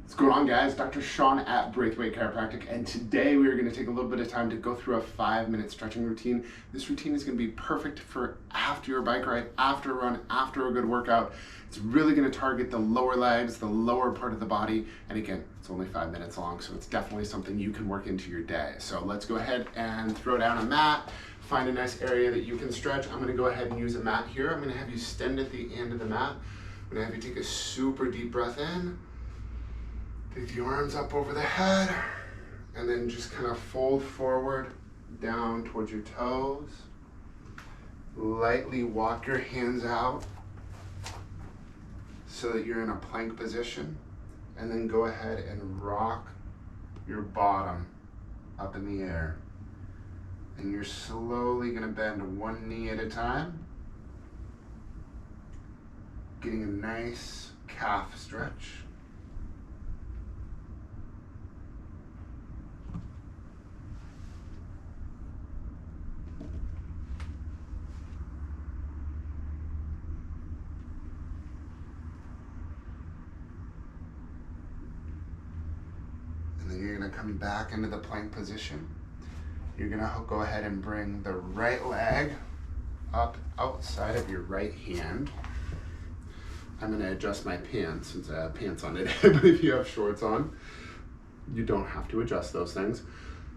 What's going on, guys? Dr. Sean at Braithwaite Chiropractic, and today we are going to take a little bit of time to go through a 5-minute stretching routine. This routine is going to be perfect for after your bike ride, after a run, after a good workout. It's really going to target the lower legs, the lower part of the body, and again, it's only 5 minutes long, so it's definitely something you can work into your day. So let's go ahead and throw down a mat, find a nice area that you can stretch. I'm going to go ahead and use a mat here. I'm going to have you stand at the end of the mat. I'm going to have you take a super deep breath in. Take the arms up over the head, and then just kind of fold forward down towards your toes. Lightly walk your hands out so that you're in a plank position, and then go ahead and rock your bottom up in the air. And you're slowly going to bend one knee at a time, getting a nice calf stretch. And then you're going to come back into the plank position. You're going to go ahead and bring the right leg up outside of your right hand. I'm going to adjust my pants since I have pants on today, but if you have shorts on, you don't have to adjust those things.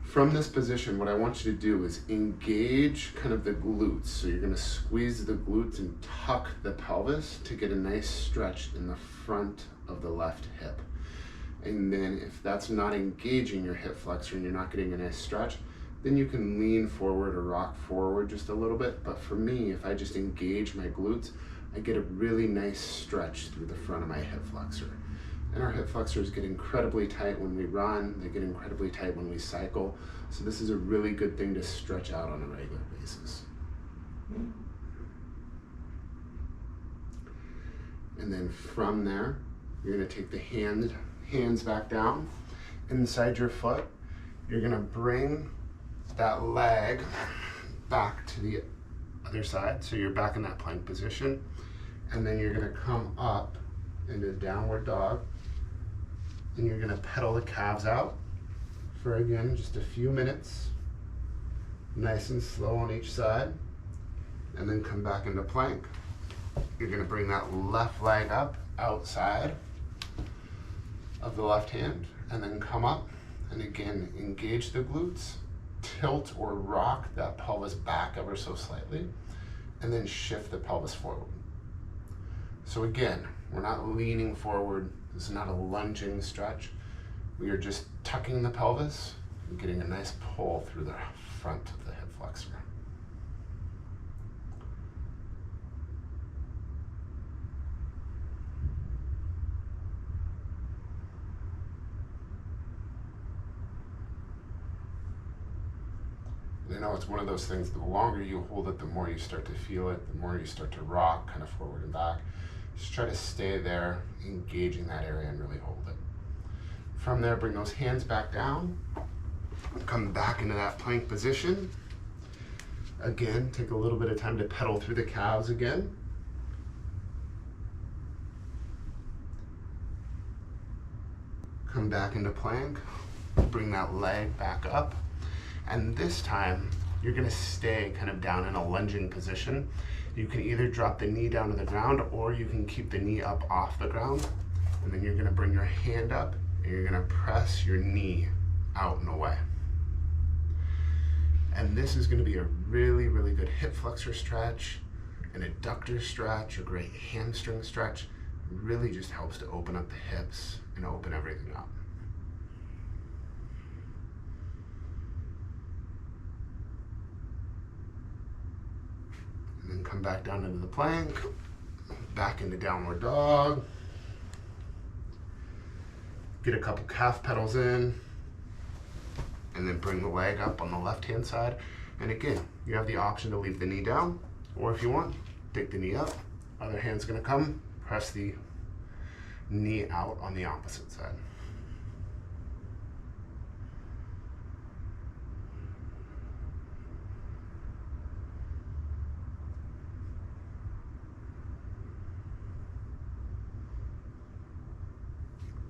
From this position, what I want you to do is engage kind of the glutes. So you're going to squeeze the glutes and tuck the pelvis to get a nice stretch in the front of the left hip. And then if that's not engaging your hip flexor and you're not getting a nice stretch, then you can lean forward or rock forward just a little bit. But for me, if I just engage my glutes, I get a really nice stretch through the front of my hip flexor. And our hip flexors get incredibly tight when we run, they get incredibly tight when we cycle. So this is a really good thing to stretch out on a regular basis. And then from there, you're gonna take the hands back down inside your foot. You're gonna bring that leg back to the other side, so you're back in that plank position, and then you're gonna come up into downward dog, and you're gonna pedal the calves out for, again, just a few minutes, nice and slow on each side, and then come back into plank. You're gonna bring that left leg up outside of the left hand, and then come up, and again, engage the glutes, tilt or rock that pelvis back ever so slightly, and then shift the pelvis forward. So again, we're not leaning forward. This is not a lunging stretch. We are just tucking the pelvis and getting a nice pull through the front of the hip flexor. You know, it's one of those things, the longer you hold it, the more you start to feel it, the more you start to rock kind of forward and back. Just try to stay there, engaging that area and really hold it. From there, bring those hands back down, come back into that plank position. Again, take a little bit of time to pedal through the calves again. Come back into plank, bring that leg back up. And this time, you're gonna stay kind of down in a lunging position. You can either drop the knee down to the ground, or you can keep the knee up off the ground. And then you're gonna bring your hand up, and you're gonna press your knee out and away. And this is gonna be a really, really good hip flexor stretch, an adductor stretch, a great hamstring stretch. It really just helps to open up the hips and open everything up. Then come back down into the plank, back into downward dog. Get a couple calf pedals in, and then bring the leg up on the left-hand side. And again, you have the option to leave the knee down, or if you want, take the knee up. Other hand's gonna come, press the knee out on the opposite side.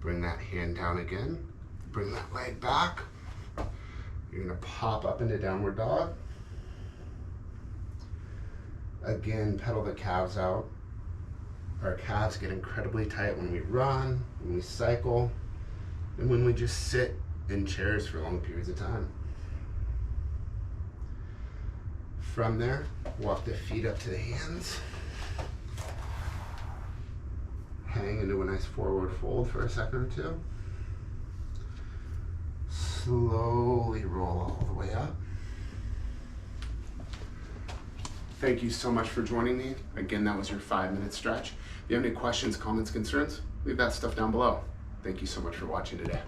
Bring that hand down again. Bring that leg back. You're gonna pop up into downward dog. Again, pedal the calves out. Our calves get incredibly tight when we run, when we cycle, and when we just sit in chairs for long periods of time. From there, walk the feet up to the hands. Hang into a nice forward fold for a second or two. Slowly roll all the way up. Thank you so much for joining me. Again, that was your 5-minute stretch. If you have any questions, comments, concerns, leave that stuff down below. Thank you so much for watching today.